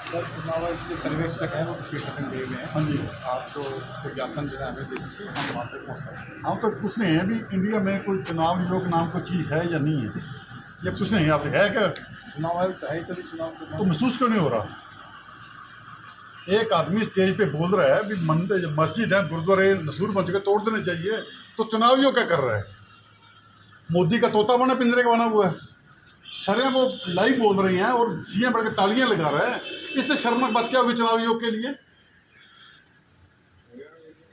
Sir चुनाव आयोग के पर्यवेक्षक हैं वो पीठासीन गए हुए हैं। हाँ जी। आप तो विज्ञापन जो है हमें दे दीजिए, हम वहाँ पे पहुँचते हैं। हम तो पूछ रहे हैं भी इंडिया में कोई चुनाव आयोग नाम कोई चीज़ है या नहीं है, ये पूछ रहे हैं आपसे, है क्या? चुनाव आयोग तो है ही, तभी चुनाव तो महसूस क्यों नहीं हो रहा? एक आदमी स्टेज पे बोल रहा है भी मंदिर मस्जिद है गुरुद्वारे नसूर बन चुके तोड़ देने चाहिए, तो चुनाव आयोग क्या कर रहा है? मोदी का तोता बना पिंजरे का बना हुआ है। सरें वो लाइव बोल रही हैं और सीएम बढ़ के तालियां लगा रहा है। इससे शर्मनाक बात क्या होगी चुनाव आयोग के लिए?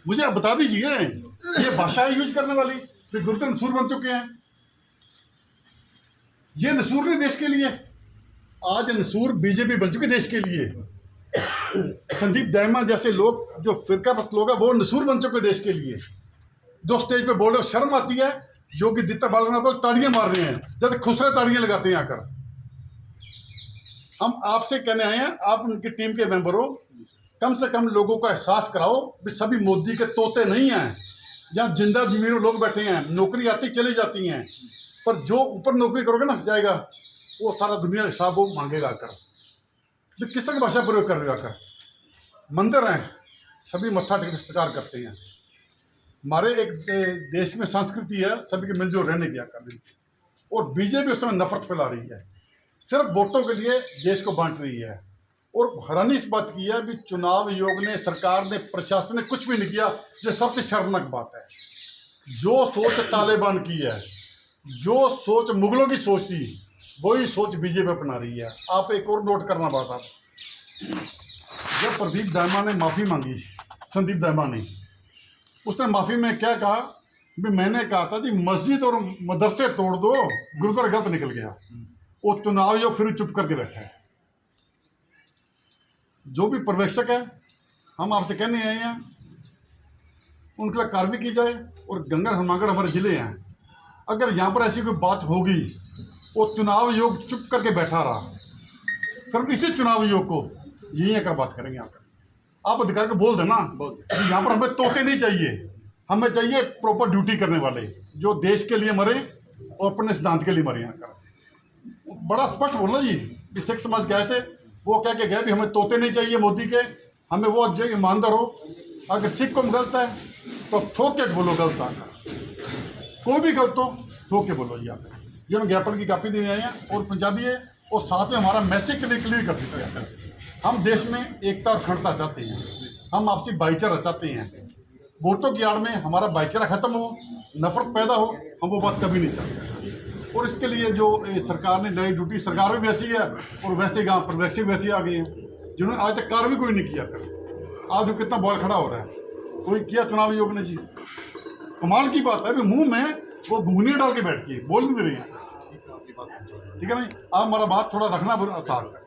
मुझे आप बता दीजिए, ये भाषा है यूज करने वाली कि गुरुद्वारे नसूर बन चुके हैं। ये नसूर नहीं देश के लिए, आज नसूर बीजेपी बन चुके देश के लिए। संदीप दायमा जैसे लोग जो फिरका बस लोग हैं वो नसूर बन चुके देश के लिए। जो स्टेज पे बोल रहे हो, शर्म आती है? योगी आदित्य बालना को ताड़ियां मार रहे हैं जैसे खुसरे ताड़ियां लगाते हैं आकर। हम आपसे कहने आए हैं, आप उनकी टीम के मेंबर हो, कम से कम लोगों को एहसास कराओ कि सभी मोदी के तोते नहीं हैं। यहाँ जिंदा जमीर लोग बैठे हैं, नौकरी आती चली जाती हैं, पर जो ऊपर नौकरी करोगे ना जाएगा, वो सारा दुनिया हिसाब वो मांगेगा आकर। तो किस तरह की भाषा प्रयोग कर रहे हो आकर? मंदिर हैं, सभी मत्था टेक सत्कार करते हैं। हमारे एक देश में संस्कृति है सभी के मिलजुल रहने की आकर, और बीजेपी उस समय नफरत फैला रही है, सिर्फ वोटों के लिए देश को बांट रही है। और हैरानी इस बात की है भी चुनाव आयोग ने, सरकार ने, प्रशासन ने कुछ भी नहीं किया। ये सबसे शर्मनाक बात है। जो सोच तालिबान की है, जो सोच मुगलों की सोच थी, वही सोच बीजेपी अपना रही है। आप एक और नोट करना बात, आप जब प्रदीप दायमा ने माफ़ी मांगी, संदीप दायमा ने, उसने माफ़ी में क्या कहा भी मैंने कहा था जी मस्जिद और मदरसे तोड़ दो, गुरुद्वारा गलत निकल गया। वो चुनाव आयोग फिर चुप करके बैठा है। जो भी पर्यवेक्षक है, हम आपसे कहने आए हैं उनके लिए कार्रवाई की जाए। और गंगा हनुमानगढ़ हमारे ज़िले हैं, अगर यहाँ पर ऐसी कोई बात होगी, वो चुनाव आयोग चुप करके बैठा रहा, फिर हम इसी चुनाव आयोग को यहीं आकर बात करेंगे। आप अधिकार को बोल देना, यहाँ पर हमें तोते नहीं चाहिए, हमें चाहिए प्रॉपर ड्यूटी करने वाले जो देश के लिए मरे और अपने सिद्धांत के लिए मरे। यहाँ का बड़ा स्पष्ट बोलना जी। सिख समाज गए थे, वो कह के गए भी हमें तोते नहीं चाहिए मोदी के, हमें वो जो ईमानदार हो। अगर सिख को गलत है तो ठोक के बोलो गलत आकर, कोई भी गलत हो ठोक के बोलो जी। आप जी हम ज्ञापन की कापी देने आए हैं और पहुँचा दिए, और साथ में हमारा मैसेज क्लियर कर दीजिए। हम देश में एकता और अखंडता चाहते हैं, हम आपसी भाईचारा चाहते हैं। वोटों की आड़ में हमारा भाईचारा खत्म हो, नफरत पैदा हो, हम वो बात कभी नहीं चाहते। और इसके लिए जो सरकार ने नई ड्यूटी, सरकार भी वैसी है और वैसे गाँव पर्यवेक्षक वैसे आ गए हैं जिन्होंने आज तक कार्रवाई कोई नहीं किया कर। आज जो कितना बॉल खड़ा हो रहा है, कोई किया चुनाव आयोग ने जी? कमाल की बात है भी मुंह में वो घुघनियाँ डाल के बैठ के बोल नहीं दे रही हैं। ठीक है नहीं, आप हमारा बात थोड़ा रखना आसान है।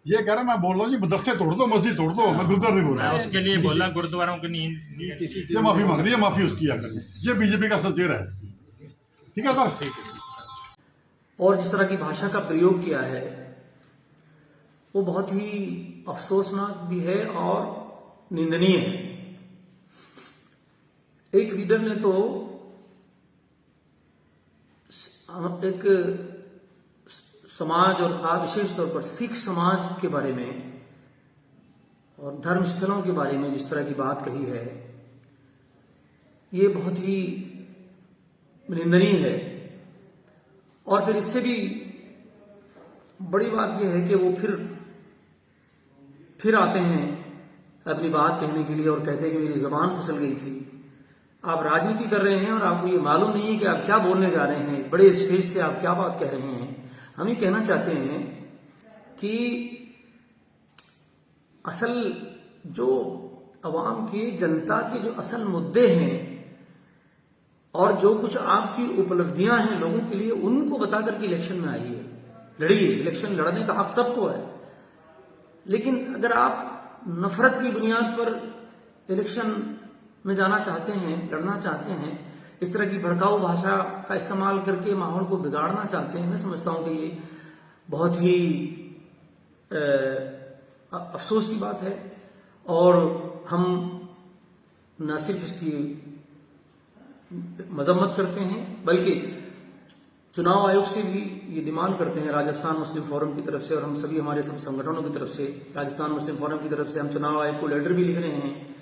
ये कह रहा मैं बोल रहा हूँ जी मदरसे तोड़ दो, मस्जिद तोड़ दो, मैं गुरुद्वारा नहीं बोल रहा। उसके लिए बोला गुरुद्वारों की नींद, ये माफी मांग रही है, माफी उसकी आकर, ये बीजेपी का असल चेहरा है। ठीक है सर, ठीक है। और जिस तरह की भाषा का प्रयोग किया है वो बहुत ही अफसोसनाक भी है और निंदनीय है। एक लीडर ने तो एक समाज और खास विशेष तौर पर सिख समाज के बारे में और धर्म स्थलों के बारे में जिस तरह की बात कही है, ये बहुत ही निंदनीय है। और फिर इससे भी बड़ी बात यह है कि वो फिर आते हैं अपनी बात कहने के लिए और कहते हैं कि मेरी जबान फिसल गई थी। आप राजनीति कर रहे हैं और आपको ये मालूम नहीं है कि आप क्या बोलने जा रहे हैं, बड़े स्टेज से आप क्या बात कह रहे हैं। हम ये कहना चाहते हैं कि असल जो अवाम के, जनता के जो असल मुद्दे हैं और जो कुछ आपकी उपलब्धियां हैं लोगों के लिए, उनको बता करके इलेक्शन में आइए, लड़िए। इलेक्शन लड़ने का हक सबको है, लेकिन अगर आप नफरत की बुनियाद पर इलेक्शन में जाना चाहते हैं, लड़ना चाहते हैं, इस तरह की भड़काऊ भाषा का इस्तेमाल करके माहौल को बिगाड़ना चाहते हैं, मैं समझता हूं कि ये बहुत ही अफसोस की बात है। और हम न सिर्फ इसकी मजम्मत करते हैं, बल्कि चुनाव आयोग से भी ये डिमांड करते हैं, राजस्थान मुस्लिम फोरम की तरफ से और हम सभी हमारे सब संगठनों की तरफ से, राजस्थान मुस्लिम फोरम की तरफ से हम चुनाव आयोग को लेटर भी लिख रहे हैं।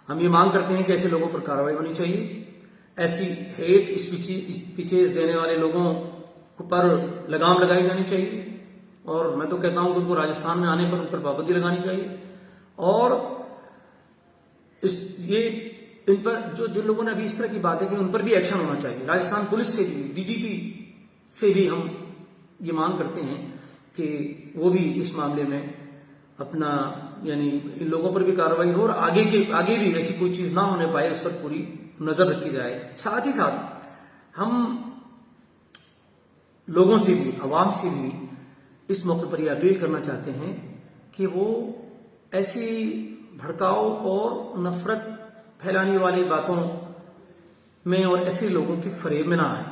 हम ये मांग करते हैं कि ऐसे लोगों पर कार्रवाई होनी चाहिए, ऐसी हेट स्पीचेस देने वाले लोगों पर लगाम लगाई जानी चाहिए, और मैं तो कहता हूं कि उनको राजस्थान में आने पर उन पर पाबंदी लगानी चाहिए। और इन पर जिन लोगों ने अभी इस तरह की बातें की उन पर भी एक्शन होना चाहिए। राजस्थान पुलिस से भी, डीजीपी से भी हम ये मांग करते हैं कि वो भी इस मामले में अपना, यानी इन लोगों पर भी कार्रवाई हो और आगे भी ऐसी कोई चीज ना होने पाए, उस पर पूरी नजर रखी जाए। साथ ही साथ हम लोगों से भी, आवाम से भी इस मौके पर यह अपील करना चाहते हैं कि वो ऐसी भड़काऊ और नफरत फैलाने वाली बातों में और ऐसे लोगों के फरेब में ना आए।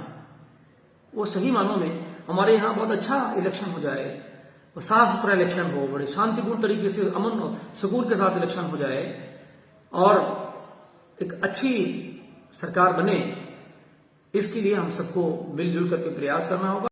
वो सही मानों में हमारे यहाँ बहुत अच्छा इलेक्शन हो जाए, और साफ सुथरा इलेक्शन हो, बड़े शांतिपूर्ण तरीके से अमन और सुकून के साथ इलेक्शन हो जाए और एक अच्छी सरकार बने। इसके लिए हम सबको मिलजुल करके प्रयास करना होगा।